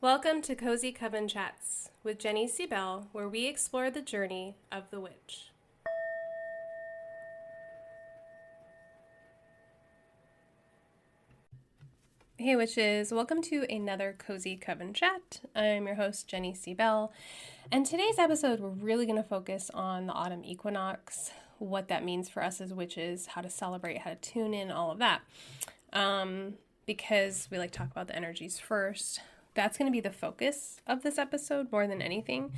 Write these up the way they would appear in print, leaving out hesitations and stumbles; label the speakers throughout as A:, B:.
A: Welcome to Cozy Coven Chats with Jenny C. Bell, where we explore the journey of the witch. Hey witches, welcome to another Cozy Coven Chat. I'm your host, Jenny C. Bell, and today's episode we're really going to focus on the autumn equinox, what that means for us as witches, how to celebrate, how to tune in, all of that. Because we like to talk about the energies first. That's going to be the focus of this episode more than anything.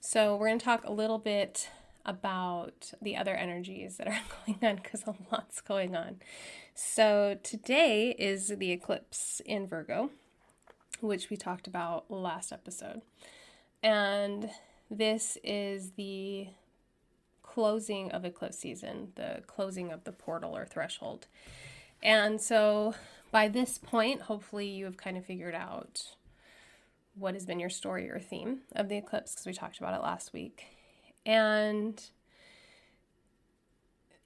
A: So we're going to talk a little bit about the other energies that are going on because a lot's going on. So today is the eclipse in Virgo, which we talked about last episode. And this is the closing of eclipse season, the closing of the portal or threshold. And so by this point, hopefully you have kind of figured out what has been your story or theme of the eclipse, because we talked about it last week. And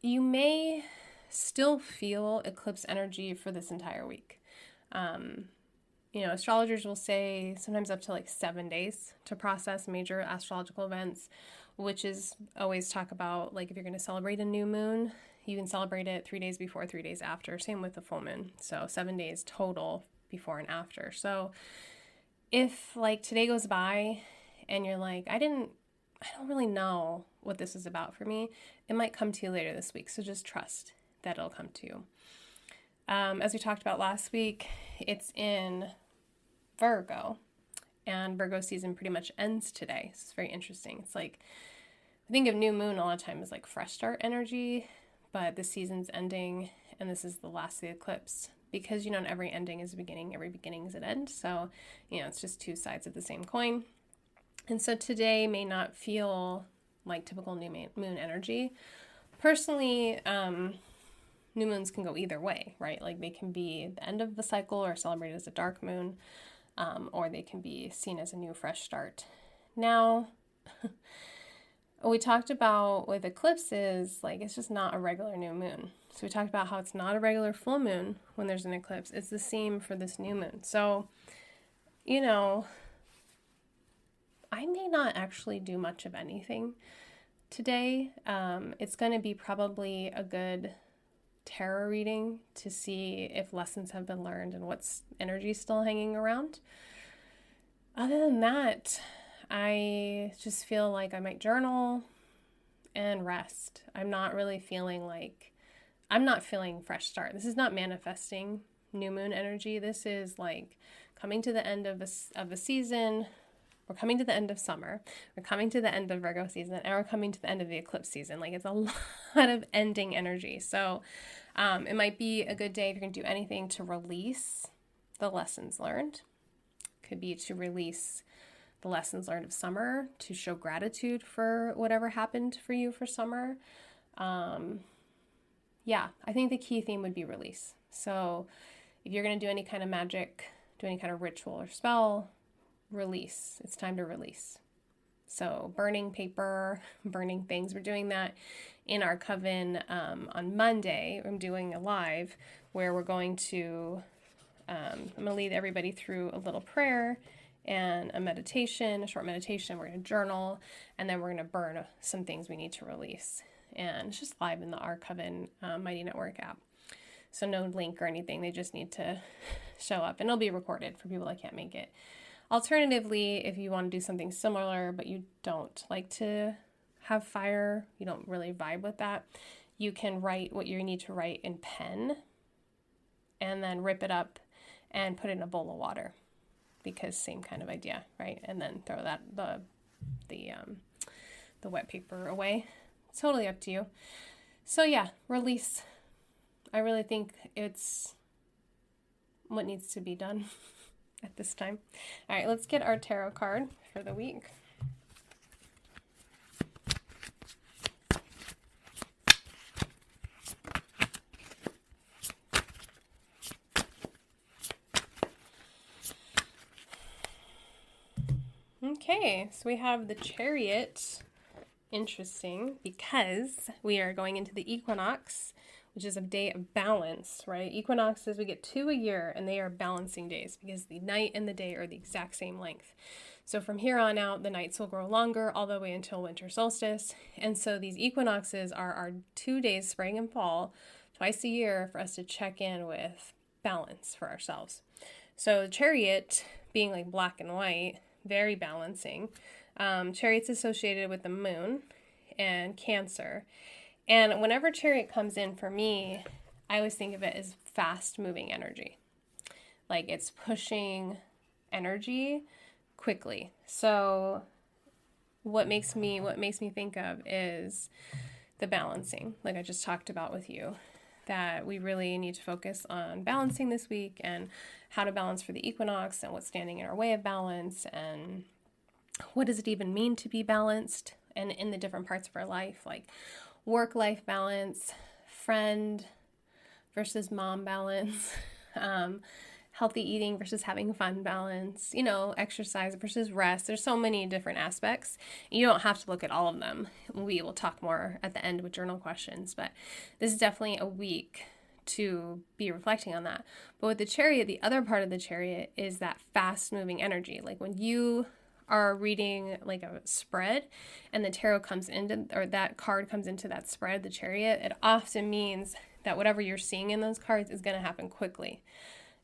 A: you may still feel eclipse energy for this entire week. Astrologers will say sometimes up to like 7 days to process major astrological events, which is always talk about like if you're going to celebrate a new moon, you can celebrate it 3 days before, 3 days after. Same with the full moon. So 7 days total before and after. So if like today goes by and you're like, I don't really know what this is about for me, it might come to you later this week. So just trust that it'll come to you. As we talked about last week, it's in Virgo, and Virgo season pretty much ends today. So it's very interesting. It's like, I think of new moon a lot of times as like fresh start energy, but the season's ending and this is the last of the eclipse. Because, not every ending is a beginning, every beginning is an end. So, it's just two sides of the same coin. And so today may not feel like typical new moon energy. Personally, new moons can go either way, right? Like they can be the end of the cycle or celebrated as a dark moon, or they can be seen as a new fresh start. Now, what we talked about with eclipses, like it's just not a regular new moon. So we talked about how it's not a regular full moon when there's an eclipse. It's the same for this new moon. So, I may not actually do much of anything today. It's going to be probably a good tarot reading to see if lessons have been learned and what's energy still hanging around. Other than that, I just feel like I might journal and rest. I'm not feeling fresh start. This is not manifesting new moon energy. This is like coming to the end of a season. We're coming to the end of summer. We're coming to the end of Virgo season, and we're coming to the end of the eclipse season. Like it's a lot of ending energy. So it might be a good day if you're going to do anything to release the lessons learned. Could be to release the lessons learned of summer, to show gratitude for whatever happened for you for summer. I think the key theme would be release. So if you're going to do any kind of magic, do any kind of ritual or spell, release. It's time to release. So burning paper, burning things. We're doing that in our coven on Monday. I'm doing a live where we're going to, I'm going to lead everybody through a little prayer and a short meditation. We're going to journal, and then we're going to burn some things we need to release. And it's just live in the Our Coven Mighty Network app. So no link or anything. They just need to show up. And it'll be recorded for people that can't make it. Alternatively, if you want to do something similar, but you don't like to have fire, you don't really vibe with that, you can write what you need to write in pen and then rip it up and put it in a bowl of water. Because same kind of idea, right? And then throw that the wet paper away. Totally up to you. So yeah, release. I really think it's what needs to be done at this time. All right, let's get our tarot card for the week. Okay, so we have the Chariot. Interesting, because we are going into the equinox, which is a day of balance, right? Equinoxes, we get 2 a year, and they are balancing days because the night and the day are the exact same length. So from here on out, the nights will grow longer all the way until winter solstice. And so these equinoxes are our 2 days, spring and fall, twice a year, for us to check in with balance for ourselves. So the Chariot, being like black and white, very balancing. Chariot's associated with the moon and Cancer. And whenever Chariot comes in for me, I always think of it as fast moving energy. Like it's pushing energy quickly. So what makes me think of is the balancing, like I just talked about with you, that we really need to focus on balancing this week and how to balance for the equinox and what's standing in our way of balance and what does it even mean to be balanced, and in the different parts of our life, like work-life balance, friend versus mom balance, healthy eating versus having fun balance, exercise versus rest. There's so many different aspects. You don't have to look at all of them. We will talk more at the end with journal questions, but this is definitely a week to be reflecting on that. But with the Chariot, the other part of the Chariot is that fast-moving energy. Like when you are reading like a spread and the tarot comes into, or that card comes into that spread, the Chariot, it often means that whatever you're seeing in those cards is going to happen quickly.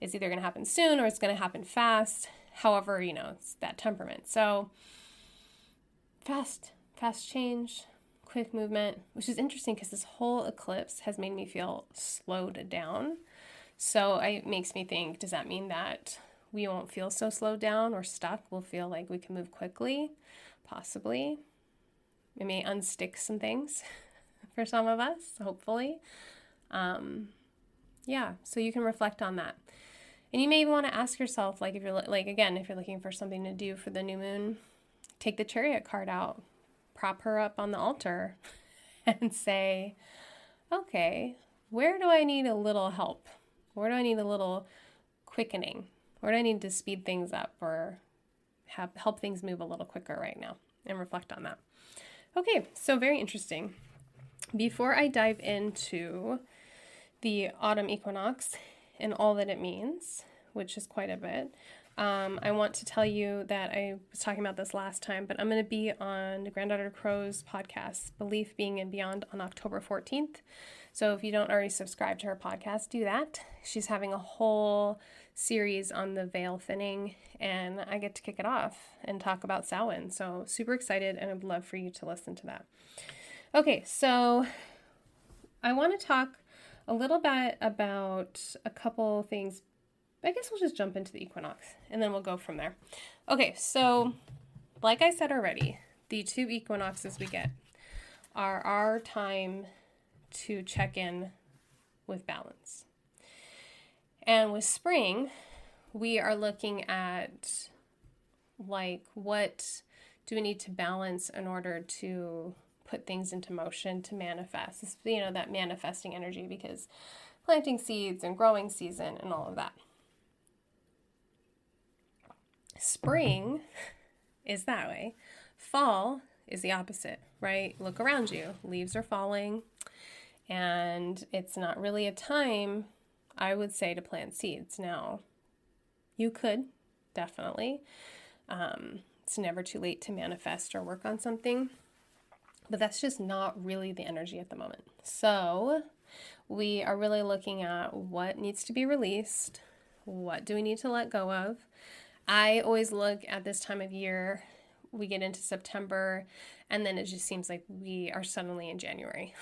A: It's either going to happen soon or it's going to happen fast. However, it's that temperament. So fast change, quick movement, which is interesting because this whole eclipse has made me feel slowed down. So it makes me think, does that mean that we won't feel so slowed down or stuck? We'll feel like we can move quickly, possibly. It may unstick some things for some of us, hopefully. So you can reflect on that. And you may even want to ask yourself, like if you're looking for something to do for the new moon, take the Chariot card out, prop her up on the altar and say, okay, where do I need a little help? Where do I need a little quickening? Where do I need to speed things up or help things move a little quicker right now? And reflect on that. Okay, so very interesting. Before I dive into the autumn equinox and all that it means, which is quite a bit, I want to tell you that I was talking about this last time, but I'm going to be on Granddaughter Crow's podcast, Belief, Being, and Beyond, on October 14th. So if you don't already subscribe to her podcast, do that. She's having a whole series on the veil thinning, and I get to kick it off and talk about Samhain. So super excited, and I'd love for you to listen to that. Okay, so I want to talk a little bit about a couple things. I guess we'll just jump into the equinox, and then we'll go from there. Okay, so like I said already, the 2 equinoxes we get are our time to check in with balance. And with spring, we are looking at like, what do we need to balance in order to put things into motion to manifest? It's, that manifesting energy, because planting seeds and growing season and all of that. Spring is that way. Fall is the opposite, right? Look around you. Leaves are falling, and it's not really a time, I would say, to plant seeds. Now, you could, definitely. It's never too late to manifest or work on something, but that's just not really the energy at the moment. So we are really looking at what needs to be released. What do we need to let go of? I always look at this time of year, we get into September, and then it just seems like we are suddenly in January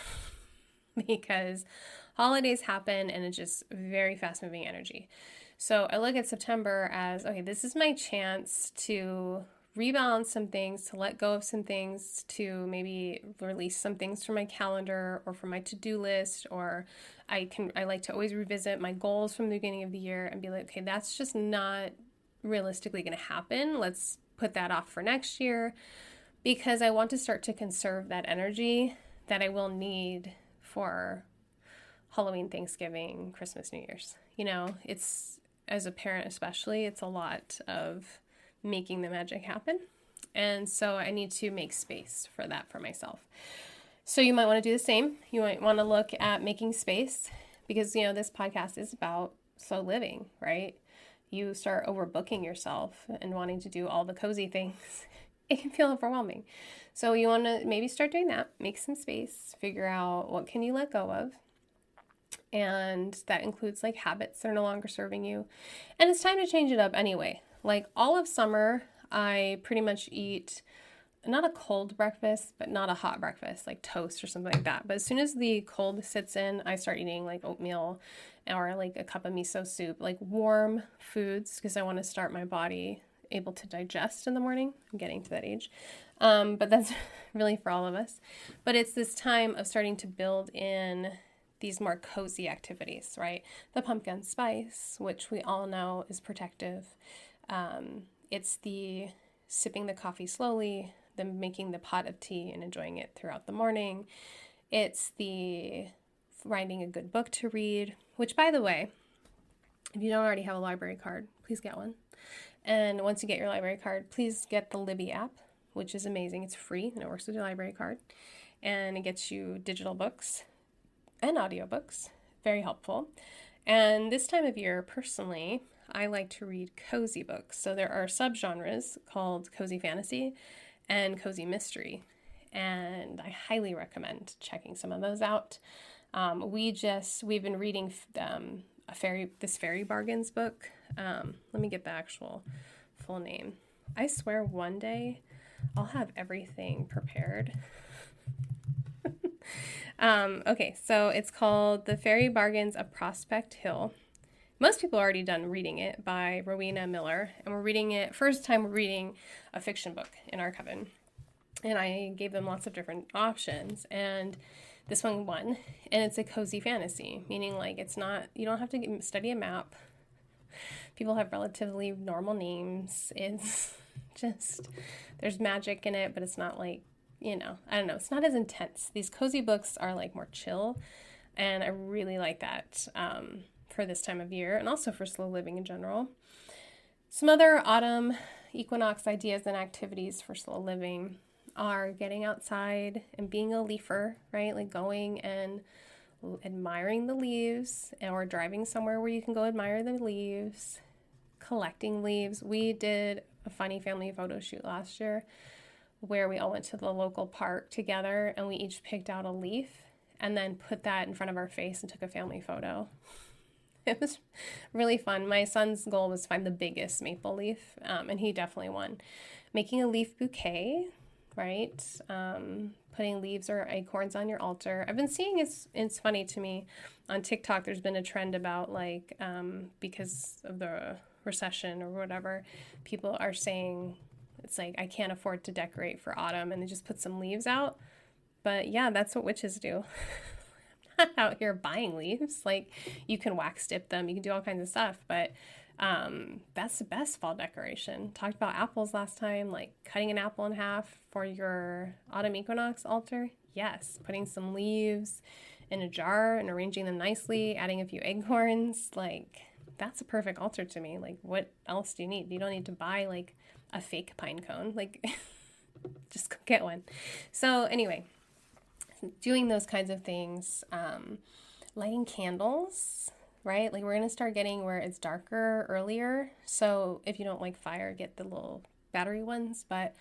A: because holidays happen and it's just very fast moving energy. So I look at September as, okay, this is my chance to rebalance some things, to let go of some things, to maybe release some things from my calendar or from my to-do list, or I like to always revisit my goals from the beginning of the year and be like, okay, that's just not realistically going to happen. Let's put that off for next year, because I want to start to conserve that energy that I will need for Halloween, Thanksgiving, Christmas, New Year's. It's, as a parent especially, it's a lot of making the magic happen. And so I need to make space for that for myself. So you might want to do the same. You might want to look at making space because, this podcast is about slow living, right? You start overbooking yourself and wanting to do all the cozy things. It can feel overwhelming. So you want to maybe start doing that, make some space, figure out what can you let go of. And that includes like habits that are no longer serving you. And it's time to change it up anyway. Like all of summer, I pretty much eat not a cold breakfast, but not a hot breakfast, like toast or something like that. But as soon as the cold sits in, I start eating like oatmeal or like a cup of miso soup, like warm foods, because I want to start my body able to digest in the morning. I'm getting to that age. But that's really for all of us. But it's this time of starting to build in these more cozy activities, right? The pumpkin spice, which we all know is protective. It's the sipping the coffee slowly, then making the pot of tea and enjoying it throughout the morning. It's the finding a good book to read, which, by the way, if you don't already have a library card, please get one. And once you get your library card, please get the Libby app, which is amazing. It's free and it works with your library card. And it gets you digital books and audiobooks. Very helpful. And this time of year, personally, I like to read cozy books. So there are subgenres called cozy fantasy and cozy mystery. And I highly recommend checking some of those out. We've been reading this Fairy Bargains book. Let me get the actual full name. I swear one day I'll have everything prepared. Okay, so it's called The Fairy Bargains of Prospect Hill. Most people are already done reading it by Rowena Miller, and we're reading a fiction book in our Coven. And I gave them lots of different options, and this one won, and it's a cozy fantasy, meaning like you don't have to study a map. People have relatively normal names. It's just, there's magic in it, but it's not like, I don't know, it's not as intense. These cozy books are like more chill, and I really like that for this time of year and also for slow living in general. Some other autumn equinox ideas and activities for slow living are getting outside and being a leafer, right? Like going and admiring the leaves, or driving somewhere where you can go admire the leaves, collecting leaves. We did a funny family photo shoot last year where we all went to the local park together and we each picked out a leaf and then put that in front of our face and took a family photo. It was really fun. My son's goal was to find the biggest maple leaf, and he definitely won. Making a leaf bouquet, right? Putting leaves or acorns on your altar. I've been seeing it's funny to me on TikTok. There's been a trend about like because of the recession or whatever, people are saying it's like I can't afford to decorate for autumn, and they just put some leaves out. But yeah, that's what witches do. I'm not out here buying leaves. Like you can wax dip them, you can do all kinds of stuff, but that's the best fall decoration. Talked about apples last time, like cutting an apple in half for your autumn equinox altar. Yes, putting some leaves in a jar and arranging them nicely, adding a few acorns. Like that's a perfect altar to me. Like what else do you need? You don't need to buy like a fake pine cone. Like just go get one. So anyway, doing those kinds of things, lighting candles, right? Like we're going to start getting where it's darker earlier. So if you don't like fire, get the little battery ones. But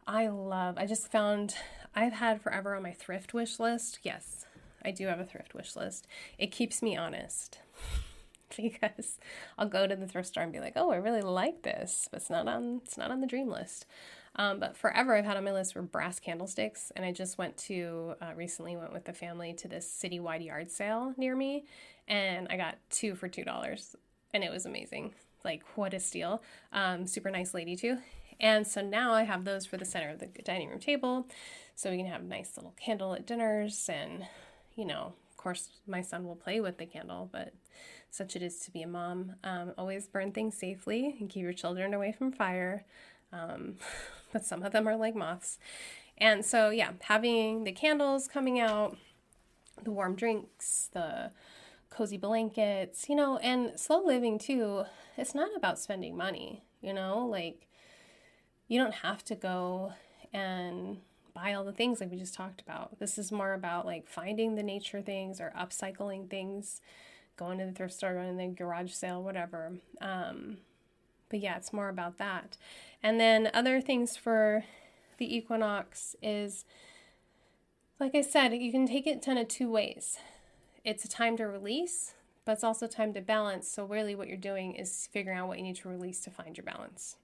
A: I just found I've had forever on my thrift wish list. Yes, I do have a thrift wish list. It keeps me honest because I'll go to the thrift store and be like, oh, I really like this, but it's not on the dream list. But forever I've had on my list were brass candlesticks, and I just recently went with the family to this citywide yard sale near me, and I got 2 for $2, and it was amazing. Like, what a steal. Super nice lady too. And so now I have those for the center of the dining room table, so we can have nice little candlelit dinners, and, of course, my son will play with the candle, but such it is to be a mom. Always burn things safely and keep your children away from fire. But some of them are like moths. And so, yeah, having the candles coming out, the warm drinks, the cozy blankets, and slow living too. It's not about spending money, like you don't have to go and buy all the things like we just talked about. This is more about like finding the nature things or upcycling things, going to the thrift store, going to the garage sale, whatever. But yeah, it's more about that. And then other things for the equinox is, like I said, you can take it kind of two ways. It's a time to release, but it's also time to balance. So really what you're doing is figuring out what you need to release to find your balance.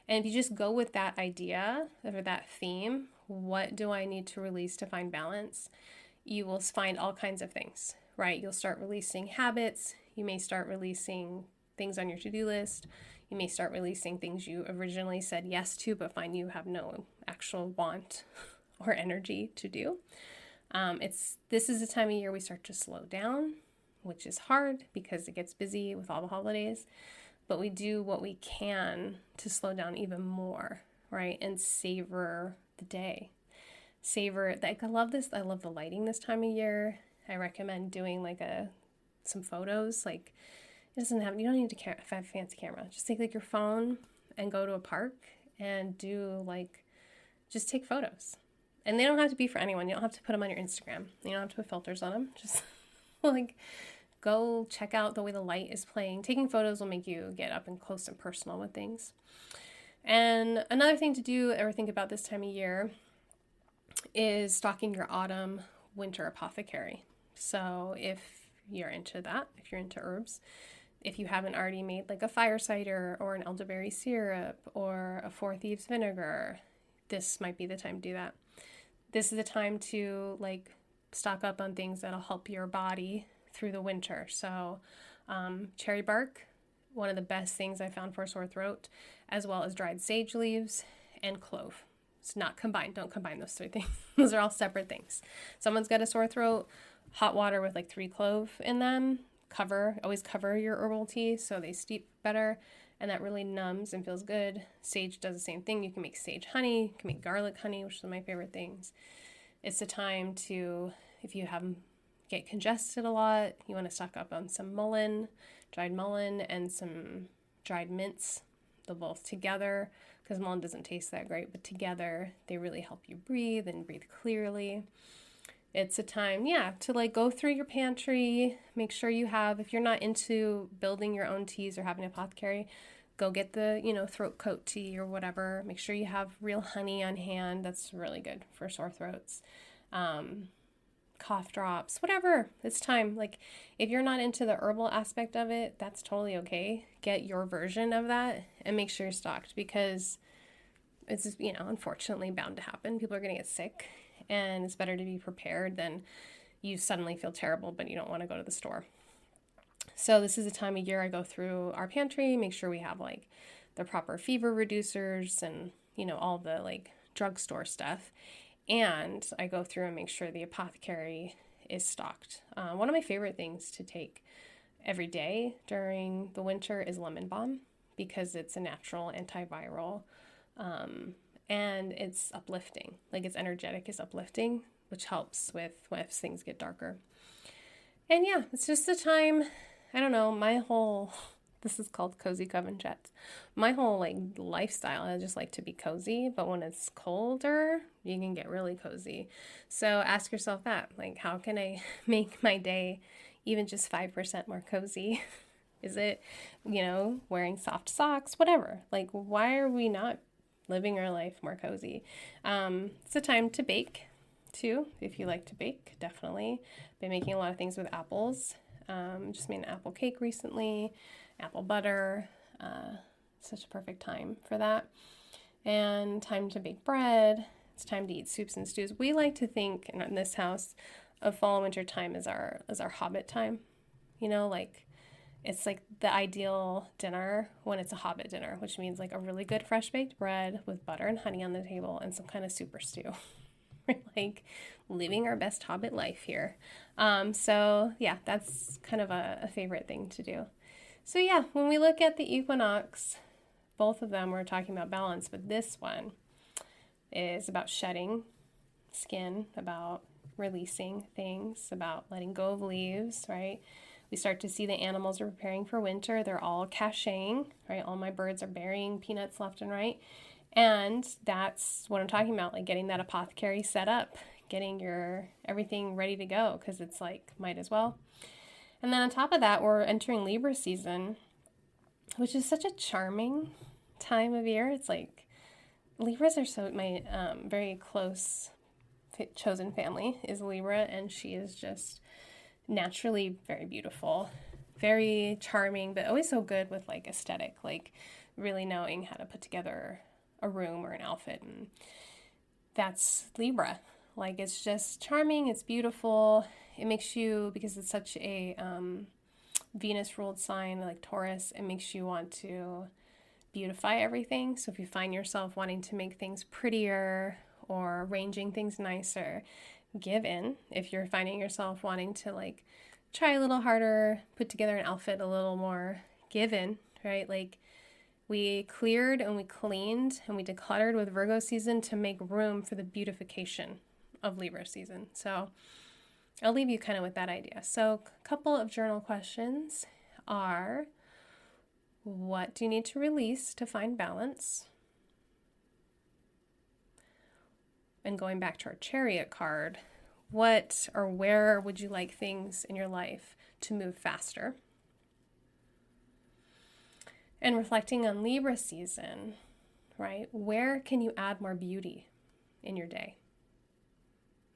A: And if you just go with that idea or that theme, what do I need to release to find balance? You will find all kinds of things, right? You'll start releasing habits. You may start releasing things on your to-do list. You may start releasing things you originally said yes to, but find you have no actual want or energy to do. This is the time of year we start to slow down, which is hard because it gets busy with all the holidays, but we do what we can to slow down even more, right? And savor the day. Savor, like I love this. I love the lighting this time of year. I recommend doing like some photos. Like you don't need to have a fancy camera. Just take like your phone and go to a park and just take photos. And they don't have to be for anyone. You don't have to put them on your Instagram. You don't have to put filters on them. Just like go check out the way the light is playing. Taking photos will make you get up and close and personal with things. And another thing to do or think about this time of year is stocking your autumn winter apothecary. So if you're into that, if you're into herbs, if you haven't already made like a fire cider or an elderberry syrup or a 4 thieves vinegar, this might be the time to do that. This is the time to like stock up on things that'll help your body through the winter. So cherry bark, one of the best things I found for a sore throat, as well as dried sage leaves and clove. It's not combined. Don't combine those 3 things. Those are all separate things. Someone's got a sore throat, hot water with like 3 clove in them. Always cover your herbal tea so they steep better, and that really numbs and feels good. Sage does the same thing. You can make sage honey, you can make garlic honey, which is one of my favorite things. It's a time to, if you get congested a lot, you want to stock up on some dried mullein, and some dried mints. They'll both together, because mullein doesn't taste that great, but together they really help you breathe and breathe clearly. It's a time, to like go through your pantry, make sure you have, if you're not into building your own teas or having an apothecary, go get the, throat coat tea or whatever. Make sure you have real honey on hand. That's really good for sore throats. Cough drops, whatever. It's time. Like if you're not into the herbal aspect of it, that's totally okay. Get your version of that and make sure you're stocked, because it's, unfortunately bound to happen. People are going to get sick. And it's better to be prepared than you suddenly feel terrible, but you don't want to go to the store. So this is the time of year I go through our pantry, make sure we have like the proper fever reducers and, all the like drugstore stuff. And I go through and make sure the apothecary is stocked. One of my favorite things to take every day during the winter is lemon balm, because it's a natural antiviral. And it's uplifting, like it's energetic, it's uplifting, which helps with if things get darker. And it's just the time, I don't know, this is called Cozy Coven Chats. My whole like lifestyle, I just like to be cozy, but when it's colder, you can get really cozy. So ask yourself that, like, how can I make my day even just 5% more cozy? Is it, wearing soft socks, whatever? Like, why are we not living our life more cozy? It's a time to bake too, if you like to bake. Definitely been making a lot of things with apples. Just made an apple cake recently, apple butter. Such a perfect time for that. And time to bake bread. It's time to eat soups and stews. We like to think in this house of fall and winter time as our hobbit time. It's like the ideal dinner when it's a hobbit dinner, which means like a really good fresh baked bread with butter and honey on the table and some kind of super stew. We're like living our best hobbit life here. So that's kind of a favorite thing to do. So when we look at the equinox, both of them we're talking about balance, but this one is about shedding skin, about releasing things, about letting go of leaves, right? We start to see the animals are preparing for winter. They're all caching, right? All my birds are burying peanuts left and right. And that's what I'm talking about, like getting that apothecary set up, getting your everything ready to go, because it's like, might as well. And then on top of that, we're entering Libra season, which is such a charming time of year. It's like Libras are so, my very close chosen family is Libra, and she is just naturally very beautiful, very charming, but always so good with like aesthetic, like really knowing how to put together a room or an outfit. And that's Libra. Like, it's just charming, it's beautiful. It makes you, because it's such a Venus ruled sign like Taurus, it makes you want to beautify everything. So if you find yourself wanting to make things prettier or arranging things nicer, give in. If you're finding yourself wanting to like try a little harder, put together an outfit a little more, give in, right? Like, we cleared and we cleaned and we decluttered with Virgo season to make room for the beautification of Libra season. So I'll leave you kind of with that idea. So a couple of journal questions are, what do you need to release to find balance? And going back to our Chariot card, what or where would you like things in your life to move faster? And reflecting on Libra season, right? Where can you add more beauty in your day?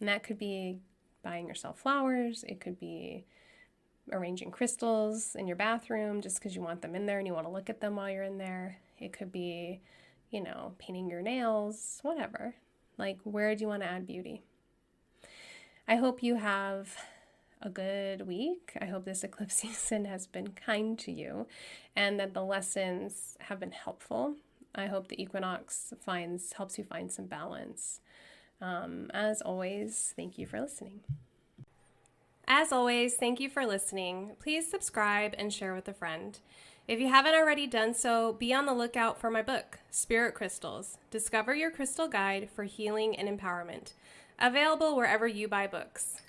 A: And that could be buying yourself flowers. It could be arranging crystals in your bathroom just because you want them in there and you want to look at them while you're in there. It could be, painting your nails, whatever. Like, where do you want to add beauty? I hope you have a good week. I hope this eclipse season has been kind to you and that the lessons have been helpful. I hope the equinox helps you find some balance. As always, thank you for listening. As always, thank you for listening. Please subscribe and share with a friend. If you haven't already done so, be on the lookout for my book, Spirit Crystals. Discover your crystal guide for healing and empowerment. Available wherever you buy books.